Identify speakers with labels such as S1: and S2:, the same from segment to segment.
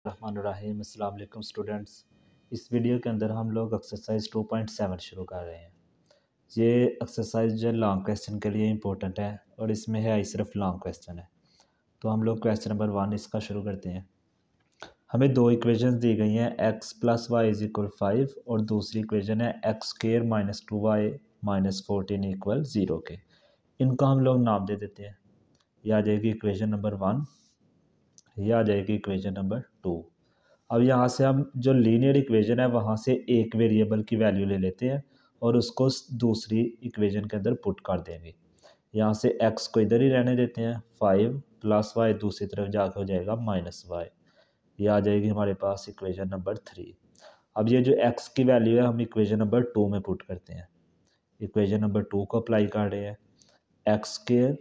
S1: रहमानुर्रहीम। अस्सलाम वालेकुम स्टूडेंट्स। इस वीडियो के अंदर हम लोग एक्सरसाइज 2.7 शुरू कर रहे हैं। ये एक्सरसाइज जो लॉन्ग क्वेश्चन के लिए इम्पोर्टेंट है और इसमें है सिर्फ लॉन्ग क्वेश्चन है। तो हम लोग क्वेश्चन नंबर 1 इसका शुरू करते हैं। हमें दो इक्वेशंस दी गई हैं, x plus y is equal 5 और दूसरी इक्वेशन है x square minus 2y minus 14 equal 0 के। इनको हम लोग नाम दे देते हैं। ये आ जाएगी इक्वेशन नंबर 1, ये आ जाएगी इक्वेशन नंबर 2। अब यहाँ से हम जो लीनियर इक्वेशन है वहाँ से एक वेरिएबल की वैल्यू ले लेते हैं और उसको दूसरी इक्वेशन के अंदर पुट कर देंगे। यहाँ से x को इधर ही रहने देते हैं, 5 प्लस वाई दूसरी तरफ जाकर हो जाएगा माइनस वाई। ये आ जाएगी हमारे पास इक्वेशन नंबर 3। अब ये जो x की वैल्यू है हम इक्वेशन नंबर 2 में पुट करते हैं। इक्वेशन नंबर 2 को अप्लाई कर रहे हैं। X square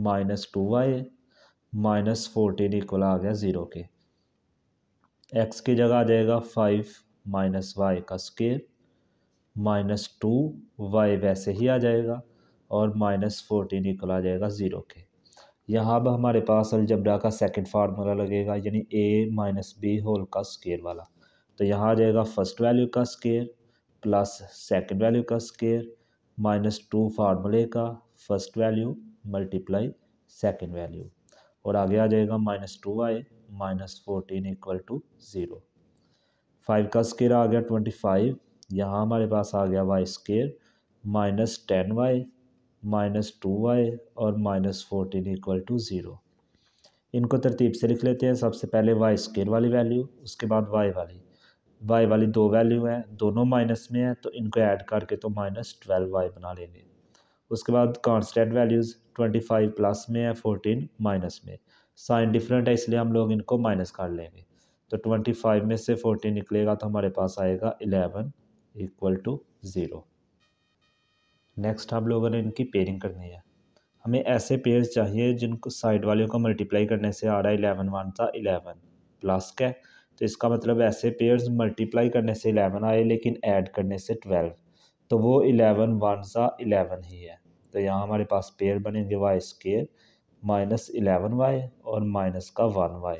S1: minus 2y minus 14 equal आ गया 0 के। x की जगह आ जाएगा 5 माइनस वाई का स्क्र माइनस 2y वैसे ही आ जाएगा और माइनस 14 इक्वल आ जाएगा 0 के। यहाँ अब हमारे पास अलजब्रा का सेकंड फार्मूला लगेगा, यानी a माइनस बी होल का स्क्र वाला। तो यहाँ आ जाएगा फर्स्ट वैल्यू का स्क्र प्लस सेकंड वैल्यू का स्क्र माइनस 2 फार्मूले का first value multiply second value, और आगे आ जाएगा minus 2y minus 14 equal to 0। 5 का स्क्र आ गया 25, यहाँ हमारे पास आ गया Y square minus 10y minus 2y और माइनस 14 इक्वल टू 0। इनको तरतीब से लिख लेते हैं। सबसे पहले वाई स्क्र वाली वैल्यू, उसके बाद वाई वाली दो वैल्यू है, दोनों माइनस में है तो इनको ऐड करके तो माइनस 12y बना लेंगे। उसके बाद कांस्टेंट वैल्यूज़ 25 प्लस में है, 14 माइनस में। साइन डिफरेंट है इसलिए हम लोग इनको माइनस कर लेंगे। तो 25 में से 14 निकलेगा तो हमारे पास आएगा 11 इक्वल टू 0। नेक्स्ट हम लोगों ने इनकी पेयरिंग करनी है। हमें ऐसे पेयर्स चाहिए जिनको साइड वालों को मल्टीप्लाई करने से आ रहा है 11 वन था 11 प्लस का, तो इसका मतलब ऐसे पेयर्स मल्टीप्लाई करने से 11 आए लेकिन ऐड करने से 12, तो वो 11 वन सा 11 ही है। तो यहाँ हमारे पास पेयर बनेंगे वाई स्क्र माइनस 11y और माइनस का 1y,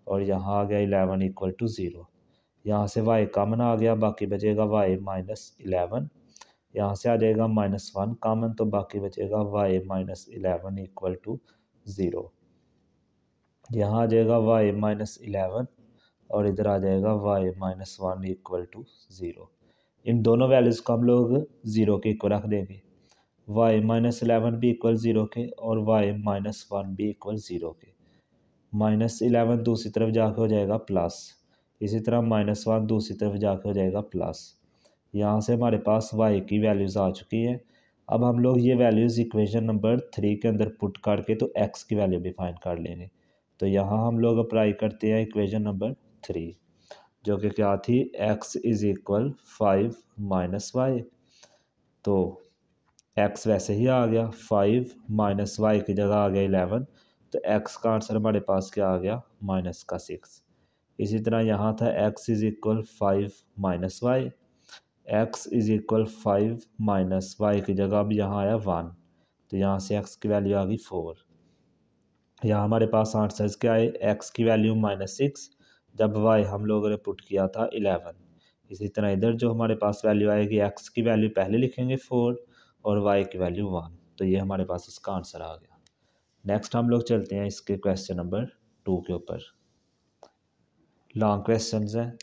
S1: और यहाँ आ गया 11 इक्वल टू 0। यहाँ से y कॉमन आ गया, बाकी बचेगा y माइनस 11। यहाँ से आ जाएगा माइनस 1 कॉमन, तो बाकी बचेगा y माइनस 11 इक्वल टू 0। यहाँ आ जाएगा y माइनस 11 और इधर आ जाएगा y माइनस 1 इक्वल टू 0। इन दोनों वैल्यूज़ को हम लोग 0 के इक्वल रख देंगे। y माइनस 11 भी इक्वल 0 के और y माइनस 1 भी इक्वल 0 के। माइनस 11 दूसरी तरफ जाके हो जाएगा प्लस, इसी तरह माइनस 1 दूसरी तरफ जाके हो जाएगा प्लस। यहाँ से हमारे पास y की वैल्यूज़ आ चुकी हैं। अब हम लोग ये वैल्यूज़ इक्वेशन नंबर 3 के अंदर पुट करके तो x की वैल्यू भी फाइंड कर लेंगे। तो यहाँ हम लोग अप्लाई करते हैं इक्वेशन नंबर 3, जो कि क्या थी, x is equal 5 minus y. तो x वैसे ही आ गया, 5 माइनस वाई की जगह आ गया 11, तो x का आंसर हमारे पास क्या आ गया, माइनस का 6। इसी तरह यहाँ था x is equal 5 minus y, x is equal 5 minus y की जगह अब यहाँ आया 1, तो यहाँ से x की वैल्यू आ गई 4। यहाँ हमारे पास आंसर्स क्या है, x की वैल्यू माइनस 6 जब y हम लोगों ने पुट किया था 11। इसी तरह इधर जो हमारे पास वैल्यू आएगी, x की वैल्यू पहले लिखेंगे 4 और y की वैल्यू 1, तो ये हमारे पास इसका आंसर आ गया। नेक्स्ट हम लोग चलते हैं इसके क्वेश्चन नंबर 2 के ऊपर। लॉन्ग क्वेश्चंस हैं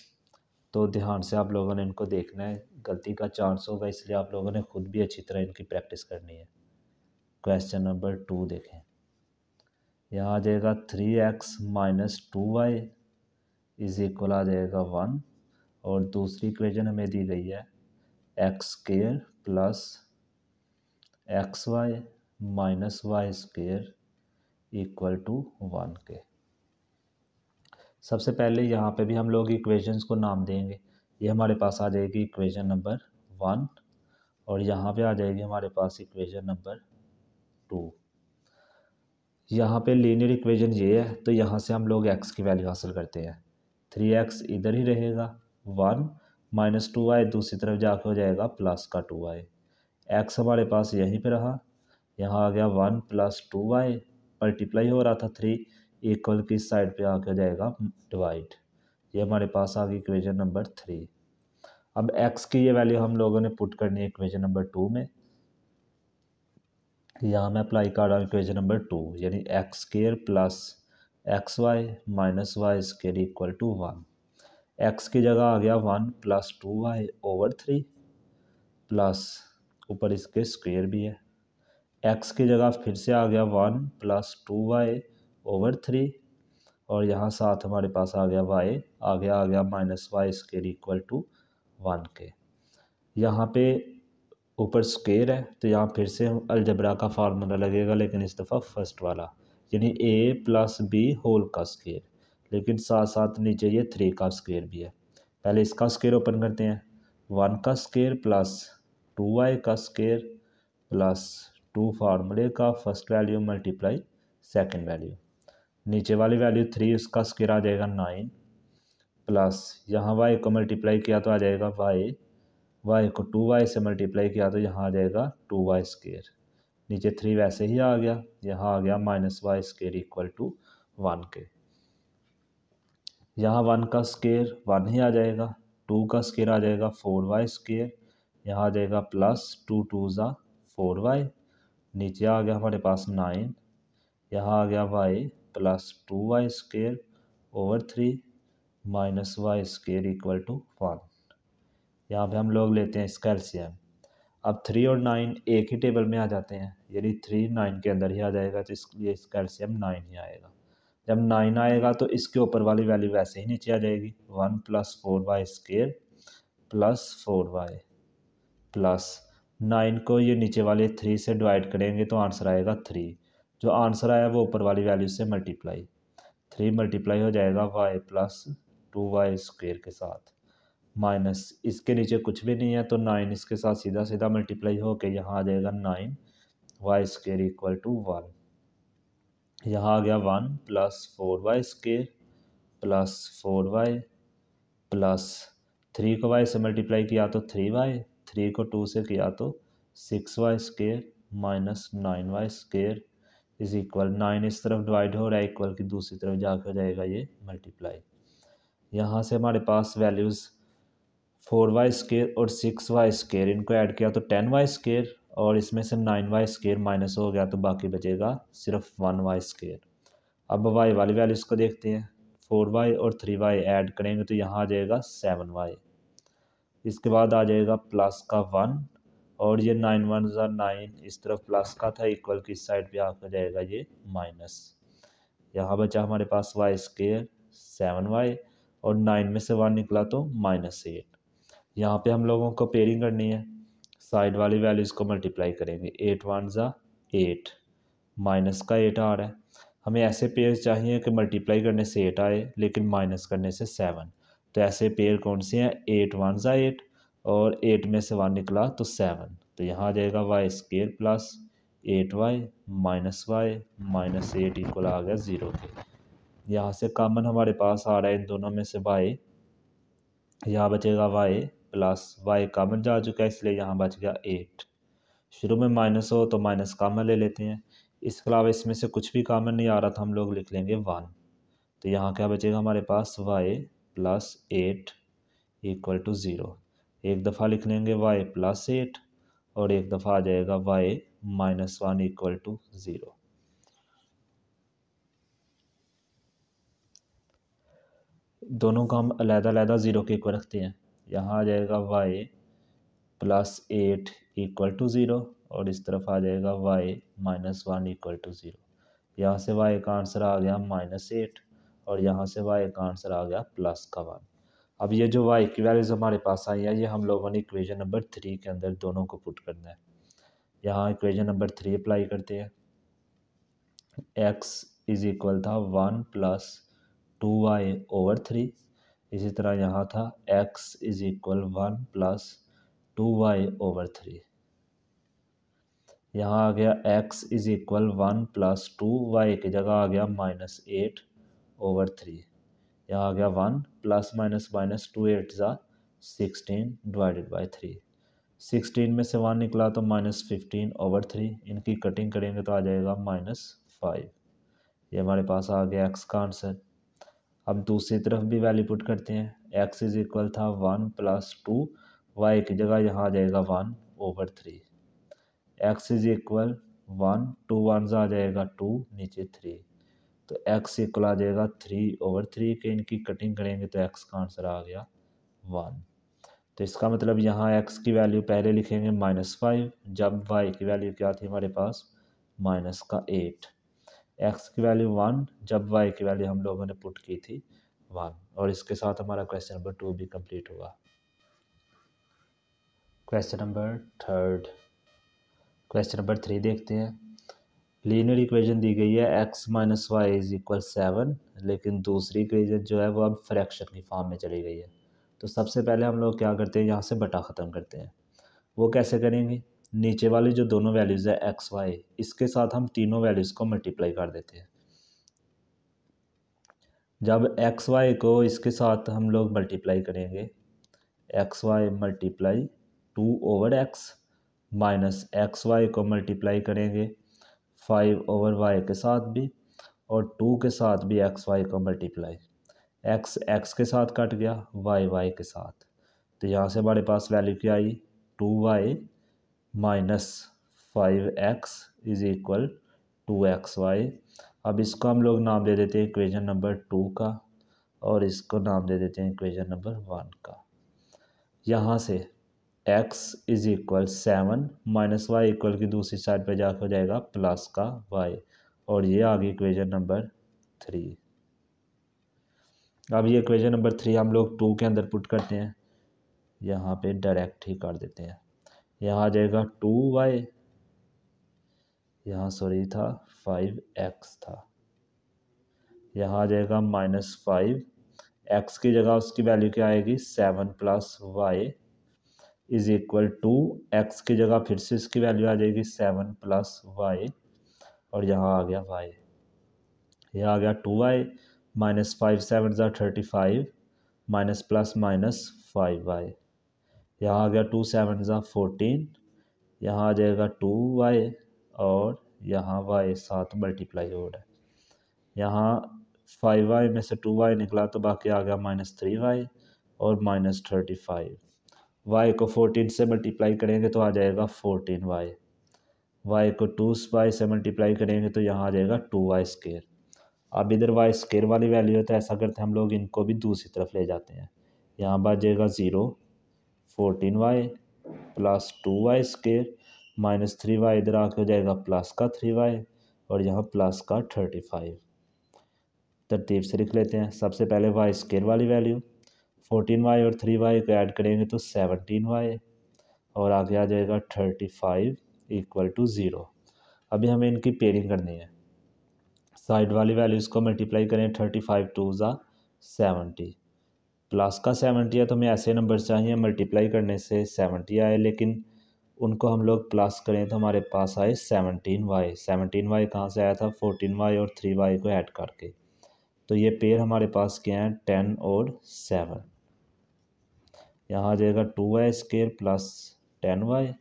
S1: तो ध्यान से आप लोगों ने इनको देखना है, गलती का चांस होगा इसलिए आप लोगों ने खुद भी अच्छी तरह इनकी प्रैक्टिस करनी है। क्वेश्चन नंबर 2 देखें। यहाँ आ जाएगा 3x minus 2y is equal आ जाएगा 1, और दूसरी इक्वेशन हमें दी गई है x square plus x y minus y square equal to 1 के। सबसे पहले यहाँ पे भी हम लोग इक्वेशंस को नाम देंगे। ये हमारे पास आ जाएगी इक्वेशन नंबर 1 और यहाँ पे आ जाएगी हमारे पास इक्वेशन नंबर 2। यहाँ पे लीनियर इक्वेशन ये है, तो यहाँ से हम लोग x की वैल्यू हासिल करते हैं। 3x इधर ही रहेगा, 1 माइनस 2y दूसरी तरफ जाके हो जाएगा प्लस का 2y। x हमारे पास यहीं पे रहा, यहाँ आ गया 1 प्लस 2y, मल्टीप्लाई हो रहा था 3 इक्वल की साइड पे आके हो जाएगा डिवाइड। ये हमारे पास आ गई इक्वेशन नंबर 3। अब x की ये वैल्यू हम लोगों ने पुट करनी है इक्वेशन नंबर 2 में। यहाँ मैं अप्लाई कर रहा हूँ इक्वेशन नंबर 2, यानी x square plus x y minus y square equal to 1। X की जगह आ गया 1 प्लस 2y ओवर 3 प्लस ऊपर इसके स्क्वेयर भी है। एक्स की जगह फिर से आ गया 1 प्लस 2y ओवर 3 और यहाँ साथ हमारे पास आ गया y, आ गया minus y square equal to 1 के। यहाँ पे ऊपर स्क्वेयर है तो यहाँ फिर से अलजबरा का फार्मूला लगेगा, लेकिन इस दफ़ा फर्स्ट वाला, यानी a प्लस बी होल का स्क्वेयर, लेकिन साथ साथ नीचे ये 3 का स्क्वेयर भी है। पहले इसका स्क्वेयर ओपन करते हैं, 1 का स्क्वेयर प्लस 2y का स्क्वेयर प्लस 2 फार्मूले का first value multiply second value, नीचे वाली वैल्यू 3 उसका स्क्वेयर आ जाएगा 9 प्लस यहाँ y को मल्टीप्लाई किया तो आ जाएगा y को 2y से मल्टीप्लाई किया तो यहाँ आ जाएगा 2y स्क्वेयर, नीचे 3 वैसे ही आ गया, यहाँ आ गया minus y square equal to 1 के। यहाँ 1 का स्क्वेयर 1 ही आ जाएगा, 2 का स्क्वेयर आ जाएगा 4y स्क्वेयर, यहाँ आ जाएगा प्लस 2 2 ज़ा 4y, नीचे आ गया हमारे पास 9, यहाँ आ गया y plus 2y square over 3 minus y square equal to 1। यहाँ पे हम लोग लेते हैं इसका एलसीएम। अब 3 और 9 एक ही टेबल में आ जाते हैं, यानी 3 9 के अंदर ही आ जाएगा, तो इसलिए इसका एलसीएम 9 ही आएगा। जब 9 आएगा तो इसके ऊपर वाली वैल्यू वैसे ही नीचे आ जाएगी, 1 plus 4y square plus 4y plus 9 को ये नीचे वाले 3 से डिवाइड करेंगे तो आंसर आएगा 3। जो आंसर आया वो ऊपर वाली वैल्यू से मल्टीप्लाई, 3 मल्टीप्लाई हो जाएगा y प्लस 2y स्क्वेयर के साथ, माइनस इसके नीचे कुछ भी नहीं है तो 9 इसके साथ सीधा सीधा मल्टीप्लाई होके यहाँ आ जाएगा 9y स्क्वेयर इक्वल टू 1। यहाँ आ गया 1 plus 4y square plus 4y plus 3 को y से मल्टीप्लाई किया तो 3y, 3 को 2 से किया तो 6y square minus 9y square is equal, 9 इस तरफ डिवाइड हो रहा है इक्वल की दूसरी तरफ जाकर हो जाएगा ये मल्टीप्लाई। यहाँ से हमारे पास वैल्यूज़ 4y स्क्वेयर और 6y स्क्वेयर, इनको ऐड किया तो 10y स्क्वेयर और इसमें से 9y स्क्वेयर माइनस हो गया तो बाकी बचेगा सिर्फ 1y स्क्वेयर। अब y वाली वैल्यूज़ को देखते हैं, 4y और 3y ऐड करेंगे तो यहाँ आ जाएगा 7y, इसके बाद आ जाएगा प्लस का 1 और ये 9 1 ज़ा 9 इस तरफ प्लस का था इक्वल की इस साइड पे आकर जाएगा ये माइनस। यहाँ बचा हमारे पास y स्क्वेयर 7y और 9 में से 1 निकला तो -8। यहाँ पे हम लोगों को पेयरिंग करनी है, साइड वाली वैल्यूज़ को मल्टीप्लाई करेंगे, 8 1 ज़ा 8 माइनस का 8 आ रहा है, हमें ऐसे पेयर चाहिए कि मल्टीप्लाई करने से 8 आए लेकिन माइनस करने से 7, तो ऐसे पेयर कौन से हैं, 8 1 ज़ा 8 और 8 में से 1 निकला तो 7, तो यहाँ आ जाएगा y square plus 8y minus y minus 8 equal आ गया 0 के। यहाँ से कॉमन हमारे पास आ रहा है इन दोनों में से y, यहाँ बचेगा y प्लस y कॉमन जा चुका है इसलिए यहाँ बच गया 8। शुरू में माइनस हो तो माइनस कॉमन ले लेते हैं, इसके अलावा इसमें से कुछ भी कॉमन नहीं आ रहा था हम लोग लिख लेंगे 1, तो यहाँ क्या बचेगा हमारे पास y प्लस 8 इक्वल टू 0। एक दफ़ा लिख लेंगे y प्लस 8 और एक दफ़ा आ जाएगा y माइनस 1 इक्वल टू 0। दोनों को हम अलग-अलग 0 के इक्वल रखते हैं, यहाँ आ जाएगा y प्लस 8 इक्वल टू 0 और इस तरफ आ जाएगा y माइनस 1 इक्वल टू 0। यहाँ से y का आंसर आ गया -8 और यहाँ से y का आंसर आ गया प्लस का 1। अब ये जो y की वैल्यूज़ हमारे पास आई है ये हम लोगों ने इक्वेशन नंबर 3 के अंदर दोनों को पुट करना है। यहाँ इक्वेशन नंबर 3 अप्लाई करते हैं, x इज इक्वल था 1 प्लस 2y ओवर 3, इसी तरह यहाँ था x is equal 1 plus 2y over 3, यहाँ आ गया x is equal 1 plus 2y की जगह आ गया -8 ओवर 3, यहाँ आ गया 1 प्लस माइनस माइनस 2 8 ज़ा 16 डिवाइडेड बाई 3, 16 में से 1 निकला तो -15 ओवर 3, इनकी कटिंग करेंगे तो आ जाएगा -5। ये हमारे पास आ गया x का आंसर। अब दूसरी तरफ भी वैल्यू पुट करते हैं, x इज इक्वल था 1 + 2, y की जगह यहाँ आ जाएगा 1/3। x इज इक्वल 1, 2 1 आ जाएगा 2, नीचे 3, तो x इक्वल आ जाएगा 3/3 के। इनकी कटिंग करेंगे तो x का आंसर आ गया 1। तो इसका मतलब यहाँ x की वैल्यू पहले लिखेंगे -5, जब y की वैल्यू क्या थी हमारे पास -8। x की वैल्यू 1, जब y की वैल्यू हम लोगों ने पुट की थी 1। और इसके साथ हमारा क्वेश्चन नंबर 2 भी कंप्लीट हुआ। क्वेश्चन नंबर 3 देखते हैं। लीनियर इक्वेशन दी गई है x - y = 7, लेकिन दूसरी इक्वेशन जो है वो अब फ्रैक्शन की फॉर्म में चली गई है। तो सबसे पहले हम लोग क्या करते हैं, यहाँ से बटा ख़त्म करते हैं। वो कैसे करेंगे, नीचे वाली जो दोनों वैल्यूज़ है x y, इसके साथ हम तीनों वैल्यूज़ को मल्टीप्लाई कर देते हैं। जब x y को इसके साथ हम लोग मल्टीप्लाई करेंगे, x y multiply 2/x minus x y को मल्टीप्लाई करेंगे 5/y के साथ भी, और 2 के साथ भी एक्स वाई को मल्टीप्लाई, एक्स एक्स के साथ कट गया, वाई वाई के साथ। तो यहाँ से हमारे पास वैल्यू क्या आई, 2y - 5x is equal 2xy। अब इसको हम लोग नाम दे देते हैं इक्वेशन नंबर 2 का, और इसको नाम दे देते हैं इक्वेशन नंबर 1 का। यहाँ से x is equal 7 minus y equal की दूसरी साइड पर जाकर हो जाएगा प्लस का y, और ये आ गई इक्वेशन नंबर 3। अब ये इक्वेशन नंबर 3 हम लोग 2 के अंदर पुट करते हैं, यहाँ पे डायरेक्ट ही कर देते हैं। यहाँ आ जाएगा 2y, यहाँ सॉरी था 5x था, यहाँ आ जाएगा -5, x की जगह उसकी वैल्यू क्या आएगी 7 + y is equal to, x की जगह फिर से इसकी वैल्यू आ जाएगी 7 + y, और यहाँ आ गया y, यहाँ आ गया 2y -5 7 = 35 minus plus minus 5y, यहाँ आ गया 2 7 = 14, यहाँ आ जाएगा 2y, और यहाँ y साथ मल्टीप्लाई हो रहा है। यहाँ 5y में से 2y निकला तो बाकी आ गया -3y और -35। y को 14 से मल्टीप्लाई करेंगे तो आ जाएगा 14y, y को 2y से मल्टीप्लाई करेंगे तो यहाँ आ जाएगा 2y²। अब इधर y² वाली वैल्यू है तो ऐसा करते हैं हम लोग इनको भी दूसरी तरफ ले जाते हैं। यहाँ बच जाएगा 0, 14y + 2y² -3y इधर आके हो जाएगा प्लस का 3y, और यहाँ प्लस का 35। तरतीब से लिख लेते हैं। सबसे पहले y² वाली वैल्यू 14y और 3y को ऐड करेंगे तो 17y, और आगे आ जाएगा 35 = 0। अभी हमें इनकी पेयरिंग करनी है। साइड वाली वैल्यूज़ को मल्टीप्लाई करें, 35 2 = 70, प्लस का 70 है तो हमें ऐसे नंबर चाहिए मल्टीप्लाई करने से 70 आए, लेकिन उनको हम लोग प्लस करें तो हमारे पास आए 17y। 17y कहाँ से आया था, 14y और 3y को ऐड करके। तो ये पेयर हमारे पास क्या है, 10 और 7। यहाँ आ जाएगा 2y² + 10y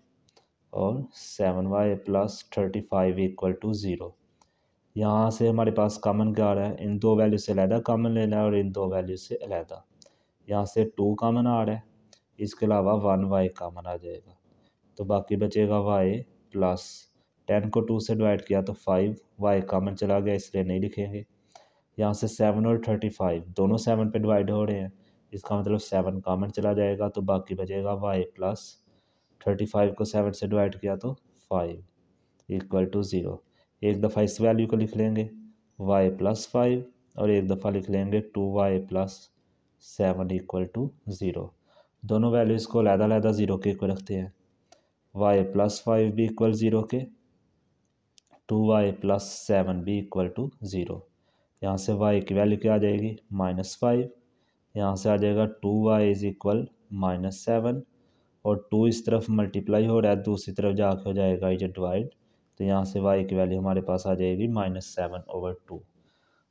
S1: और 7y + 35 = 0। यहाँ से हमारे पास कॉमन क्या आ रहा है, इन दो वैल्यू से अलहदा कॉमन लेना है और इन दो वैल्यू से अलहदा। यहाँ से 2 कॉमन आ रहा है, इसके अलावा 1y कॉमन आ जाएगा, तो बाकी बचेगा y + 10 को 2 से डिवाइड किया तो 5y कॉमन चला गया इसलिए नहीं लिखेंगे। यहाँ से 7 और 35 दोनों 7 पे डिवाइड हो रहे हैं, इसका मतलब 7 कॉमन चला जाएगा, तो बाकी बचेगा y + 35 को 7 से डिवाइड किया तो 5 = 0। एक दफ़ा इस वैल्यू को लिख लेंगे y + 5, और एक दफ़ा लिख लेंगे 2y + 7 = 0। दोनों वैल्यूज़ को अलहदा 0 के को रखते हैं। y + 5 भी इक्वल 0 के, 2y + 7 भी इक्वल 0। यहाँ से y की वैल्यू क्या आ जाएगी, -5, यहाँ से आ जाएगा 2y इज इक्वल -7, और 2 इस तरफ मल्टीप्लाई हो रहा है, दूसरी तरफ जाके हो जाएगा ये डिवाइड, तो यहाँ से y की वैल्यू हमारे पास आ जाएगी -7/2।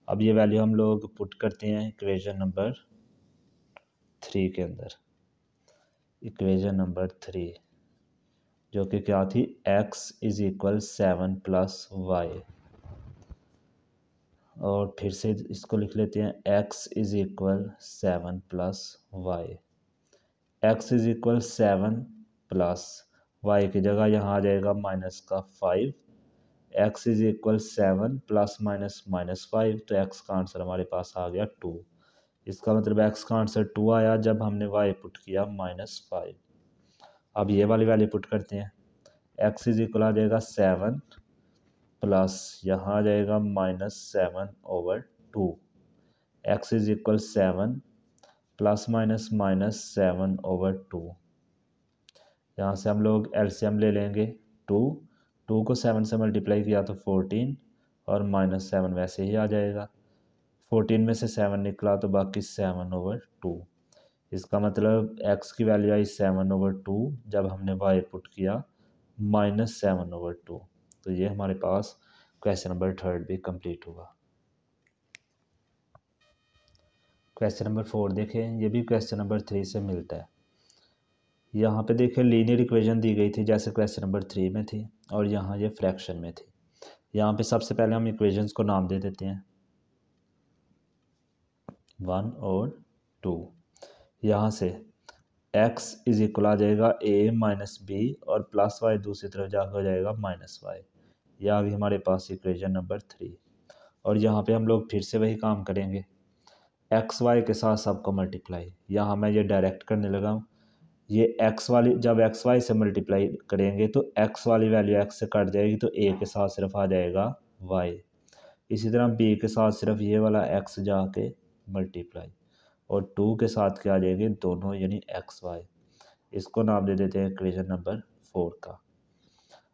S1: अब ये वैल्यू हम लोग पुट करते हैं इक्वेशन नंबर 3 के अंदर। इक्वेशन नंबर 3 जो कि क्या थी, x इज इक्वल 7 + y। और फिर से इसको लिख लेते हैं x is equal 7 plus y. x is equal 7 plus y की जगह यहाँ आ जाएगा माइनस का 5। x is equal 7 plus minus minus 5, तो x का आंसर हमारे पास आ गया 2। इसका मतलब x का आंसर 2 आया जब हमने y पुट किया -5। अब ये वाली वैल्यू पुट करते हैं। x इज़ इक्वल आ जाएगा 7 प्लस यहाँ आ जाएगा -7/2। x is equal 7 plus minus -7/2। यहाँ से हम लोग एलसीएम ले लेंगे 2 को 7 से मल्टीप्लाई किया तो 14 और -7 वैसे ही आ जाएगा। 14 में से 7 निकला तो बाकी 7/2। इसका मतलब x की वैल्यू आई 7/2 जब हमने y पुट किया -7/2। तो ये हमारे पास क्वेश्चन नंबर 3 भी कंप्लीट हुआ। क्वेश्चन नंबर 4 देखें, ये भी क्वेश्चन नंबर 3 से मिलता है। यहाँ पे देखें लीनियर इक्वेशन दी गई थी जैसे क्वेश्चन नंबर 3 में थी, और यहाँ ये फ्रैक्शन में थी। यहाँ पे सबसे पहले हम इक्वेशंस को नाम दे देते हैं 1 और 2। यहाँ से x इज इक्वल आ जाएगा a माइनस बी और प्लस वाई दूसरी तरफ जाकर हो जाएगा -y। यह आ गई हमारे पास इक्वेशन नंबर 3। और यहाँ पे हम लोग फिर से वही काम करेंगे, एक्स वाई के साथ सबको मल्टीप्लाई। यहाँ मैं ये डायरेक्ट करने लगा हूँ। ये x वाली जब एक्स वाई से मल्टीप्लाई करेंगे तो x वाली वैल्यू x से कट जाएगी तो a के साथ सिर्फ आ जाएगा y। इसी तरह b के साथ सिर्फ ये वाला x जाके मल्टीप्लाई, और 2 के साथ क्या आ जाएंगे दोनों यानी एक्स वाई। इसको नाम दे देते हैं इक्वेशन नंबर 4 का।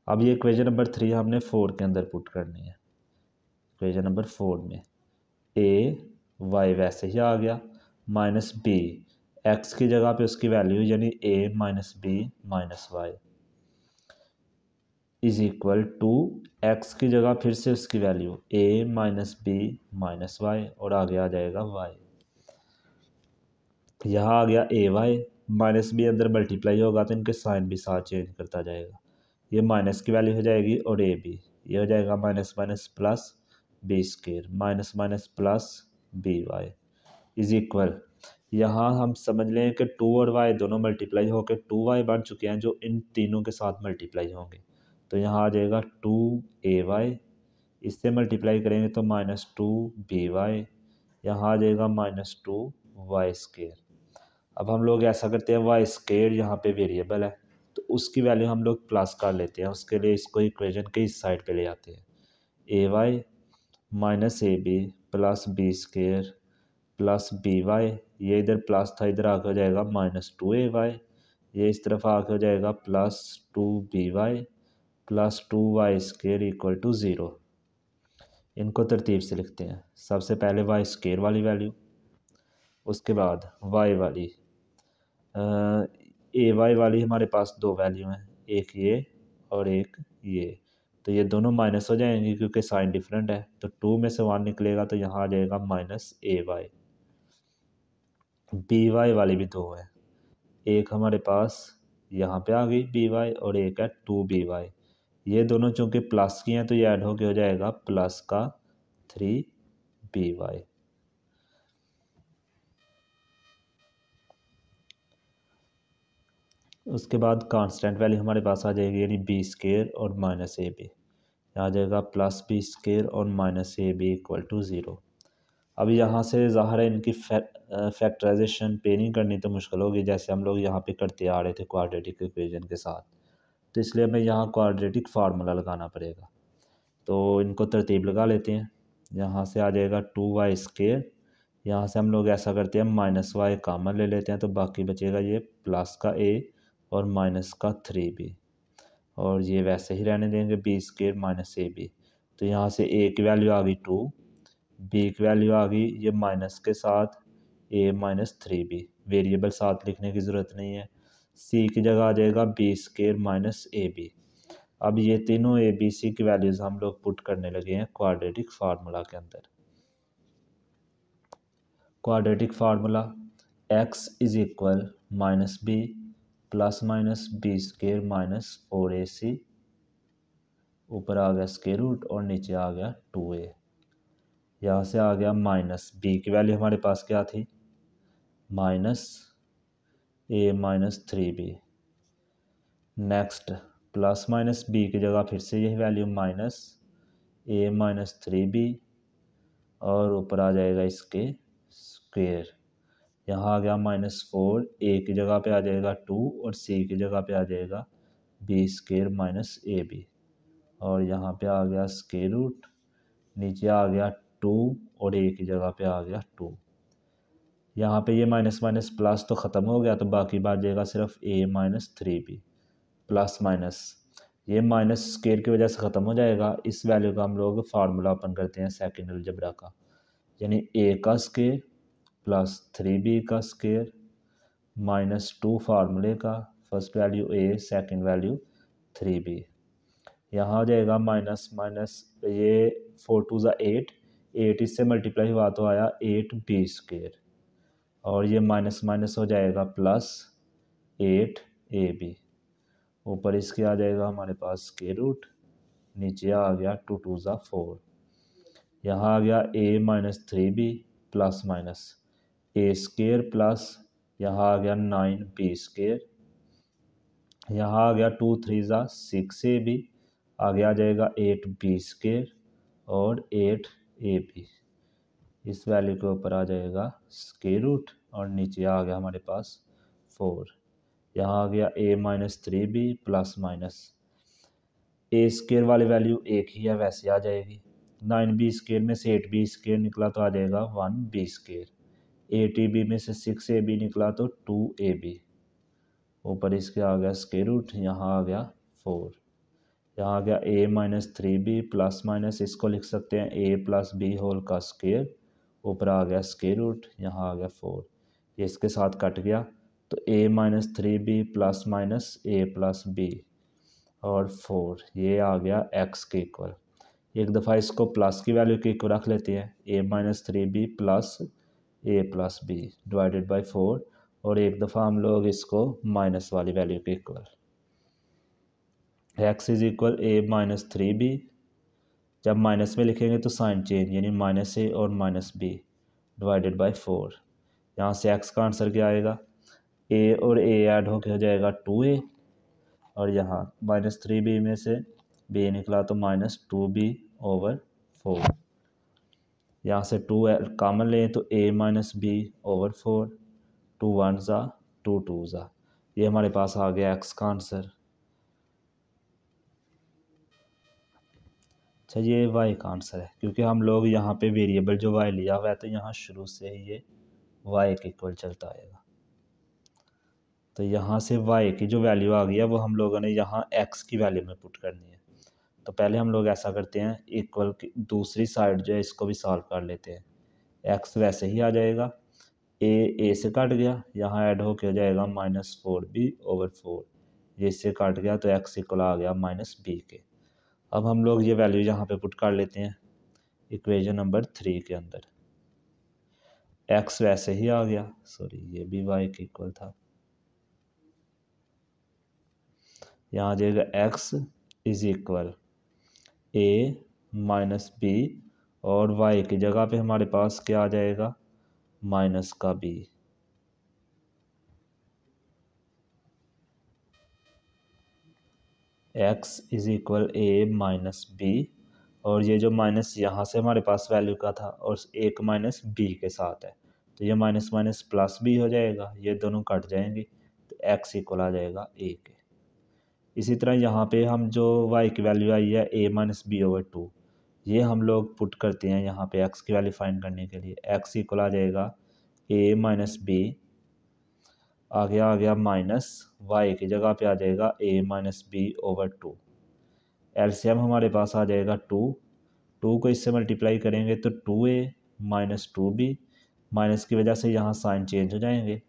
S1: अब ये इक्वेशन नंबर 3 हमने 4 के अंदर पुट करनी है। इक्वेशन नंबर 4 में a y वैसे ही आ गया, माइनस b x की जगह पे उसकी वैल्यू यानी a minus b minus y is equal to x की जगह फिर से उसकी value a minus b minus y और आगे आ जाएगा y। यहाँ आ गया ए वाई, माइनस बी अंदर मल्टीप्लाई होगा तो इनके साइन भी साथ चेंज करता जाएगा। ये माइनस की वैल्यू हो जाएगी और ए बी, ये हो जाएगा minus minus plus b square minus minus plus b y is equal, यहाँ हम समझ लें कि 2 और y दोनों मल्टीप्लाई होकर 2y बन चुके हैं जो इन तीनों के साथ मल्टीप्लाई होंगे। तो यहाँ आ जाएगा 2ay, इससे मल्टीप्लाई करेंगे तो -2by, यहाँ आ जाएगा -2y स्क्वायर। अब हम लोग ऐसा करते हैं वाई स्क्वायर यहाँ पे वेरिएबल है तो उसकी वैल्यू हम लोग प्लस कर लेते हैं। उसके लिए इसको इक्वेशन के इस साइड पे ले आते हैं, a y minus a b plus b square plus b y, ये इधर प्लस था इधर आके हो जाएगा -2ay, ये इस तरफ आके हो जाएगा +2by plus 2y square equal to 0। इनको तरतीब से लिखते हैं, सबसे पहले वाई स्क्वायर वाली वैल्यू, उसके बाद वाई वाली ए वाई वाली हमारे पास दो वैल्यू हैं, एक ये और एक ये, तो ये दोनों माइनस हो जाएंगी क्योंकि साइन डिफरेंट है। तो 2 में से 1 निकलेगा तो यहाँ आ जाएगा -ay। बी वाई वाली भी दो है, एक हमारे पास यहाँ पे आ गई बी वाई और एक है 2by। ये दोनों चूँकि प्लस की हैं तो ये ऐड होके हो जाएगा प्लस का 3by। उसके बाद कांस्टेंट वैल्यू हमारे पास आ जाएगी यानी बी स्क्वायर और माइनस ए बी, आ जाएगा प्लस बी स्क्वायर और minus a b equal to 0। अब यहाँ से ज़ाहिर है इनकी फैक्टराइजेशन पे नहीं करनी तो मुश्किल होगी, जैसे हम लोग यहाँ पे करते आ रहे थे क्वाड्रेटिक इक्वेशन के साथ, तो इसलिए हमें यहाँ क्वाड्रेटिक फार्मूला लगाना पड़ेगा। तो इनको तरतीब लगा लेते हैं, यहाँ से आ जाएगा 2y स्क्वायर, यहाँ से हम लोग ऐसा करते हैं -y कॉमन ले लेते हैं तो बाकी बचेगा ये प्लस का a और माइनस का 3b, और ये वैसे ही रहने देंगे b square minus a b. तो यहाँ से a की वैल्यू आ गई 2, b की वैल्यू आ गई ये माइनस के साथ a माइनस 3b, वेरिएबल साथ लिखने की ज़रूरत नहीं है। c की जगह आ जाएगा b square minus a b. अब ये तीनों ए बी सी की वैल्यूज़ हम लोग पुट करने लगे हैं क्वाड्रेटिक फार्मूला के अंदर। Quadratic formula x is equal minus b plus minus b square minus 4ac, ऊपर आ गया स्क्वायर रूट और नीचे आ गया 2a। यहाँ से आ गया माइनस बी की वैल्यू हमारे पास क्या थी, minus a minus 3b। Next plus minus b की जगह फिर से यही value minus a minus 3b और ऊपर आ जाएगा इसके स्क्वेयर। यहाँ आ गया -4, ए की जगह पे आ जाएगा 2 और सी की जगह पे आ जाएगा b square minus a b, और यहाँ पे आ गया स्क्वेयर रूट, नीचे आ गया 2 और ए की जगह पे आ गया 2। यहाँ पे ये माइनस माइनस प्लस तो ख़त्म हो गया, तो बाकी बात जाएगा सिर्फ ए माइनस 3b प्लस माइनस, ये माइनस स्क्वेयर की वजह से ख़त्म हो जाएगा। इस वैल्यू का हम लोग फार्मूला ओपन करते हैं सेकंड अलजेब्रा का, यानी ए का स्क्वेयर प्लस 3b का स्क्वेयर -2 फार्मूले का, फर्स्ट वैल्यू ए सेकंड वैल्यू 3b। यहाँ आ जाएगा माइनस माइनस, ये 4 2 ज़ा 8, 8 इससे मल्टीप्लाई हुआ तो आया 8b स्क्वेयर, और ये माइनस माइनस हो जाएगा प्लस 8ab। ऊपर इसके आ जाएगा हमारे पास स्क्वेयर रूट, नीचे आ गया 2 2 ज़ा 4। यहाँ आ गया a minus 3b plus minus A square plus, यहाँ आ गया 9b स्क्वेयर, यहाँ आ गया 2 3 ज़ा 6ab, आगे आ जाएगा 8b स्क्वेयर और 8ab। इस वैल्यू के ऊपर आ जाएगा स्क्वेयर रूट और नीचे आ गया हमारे पास 4। यहाँ आ गया a minus 3b plus minus A square वाली वैल्यू एक ही है वैसे आ जाएगी, 9b स्क्वेयर में से 8b स्क्वेयर निकला तो आ जाएगा 1b स्क्वेयर, 8ab में से 6ab निकला तो 2ab, ऊपर इसके आ गया स्क्वेयर रूट, यहाँ आ गया 4। यहाँ आ गया a minus 3b plus minus, इसको लिख सकते हैं a प्लस बी होल का स्क्वेयर, ऊपर आ गया स्क्वेयर रूट, यहाँ आ गया 4, ये इसके साथ कट गया, तो a minus 3b plus minus a plus b और 4, ये आ गया x के इक्वल। एक दफ़ा इसको प्लस की वैल्यू के इक्वल रख लेते हैं, a minus 3b plus a plus b divided by 4, और एक दफ़ा हम लोग इसको माइनस वाली वैल्यू के equal, x is equal a minus 3b, जब माइनस में लिखेंगे तो साइन चेंज, यानी माइनस a और माइनस b डिवाइडेड बाई 4। यहाँ से x का आंसर क्या आएगा, a और a ऐड होकर हो जाएगा 2a, और यहाँ माइनस 3b में से b निकला तो माइनस 2b ओवर 4। यहाँ से 2 कॉमन लें तो a माइनस b ओवर 4, 2 1 ज़ा 2 2 ज़ा, ये हमारे पास आ गया x का आंसर। अच्छा, ये y का आंसर है, क्योंकि हम लोग यहाँ पे वेरिएबल जो y लिया हुआ है तो यहाँ शुरू से ही ये y के इक्वल चलता आएगा, तो यहाँ से y की जो वैल्यू आ गई है वो हम लोगों ने यहाँ x की वैल्यू में पुट करनी है। तो पहले हम लोग ऐसा करते हैं, इक्वल की दूसरी साइड जो है इसको भी सॉल्व कर लेते हैं। x वैसे ही आ जाएगा, a से कट गया, यहाँ ऐड होके हो जाएगा -4b ओवर 4, ये इससे कट गया तो x इक्वल आ गया -b के। अब हम लोग ये वैल्यू यहाँ पे पुट कर लेते हैं इक्वेशन नंबर 3 के अंदर। x वैसे ही आ गया, सॉरी ये भी y के इक्वल था, यहाँ आ जाएगा x is equal a minus b, और y की जगह पे हमारे पास क्या आ जाएगा, माइनस का b। x is equal a minus b, और ये जो माइनस यहाँ से हमारे पास वैल्यू का था और एक माइनस b के साथ है, तो ये माइनस माइनस प्लस b हो जाएगा, ये दोनों कट जाएंगे तो x इक्वल आ जाएगा a के। इसी तरह यहाँ पे हम जो y की वैल्यू आई है a माइनस बी ओवर 2, ये हम लोग पुट करते हैं यहाँ पे x की वैल्यू फाइंड करने के लिए। x इक्वल आ जाएगा a माइनस बी, आगे आ गया माइनस y की जगह पे आ जाएगा a minus b over 2, LCM हमारे पास आ जाएगा 2 को इससे मल्टीप्लाई करेंगे तो 2a माइनस 2b, माइनस की वजह से यहाँ साइन चेंज हो जाएंगे,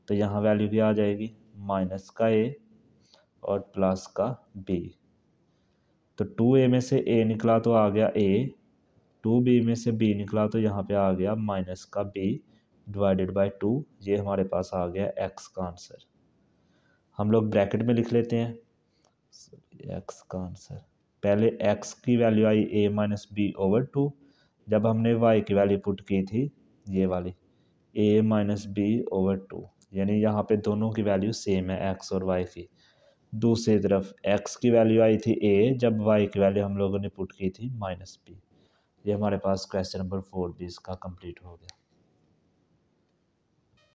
S1: तो यहाँ वैल्यू क्या आ जाएगी, माइनस का a और प्लस का b, तो 2a में से a निकला तो आ गया a, 2b में से b निकला तो यहाँ पे आ गया माइनस का b डिवाइडेड बाई 2, ये हमारे पास आ गया x का आंसर। हम लोग ब्रैकेट में लिख लेते हैं x का आंसर, पहले x की वैल्यू आई a माइनस बी ओवर 2, जब हमने y की वैल्यू पुट की थी ये वाली a माइनस बी ओवर 2, यानी यहाँ पे दोनों की वैल्यू सेम है x और y की। दूसरी तरफ x की वैल्यू आई थी a, जब y की वैल्यू हम लोगों ने पुट की थी माइनस बी। ये हमारे पास क्वेश्चन नंबर 4 भी इसका कंप्लीट हो गया।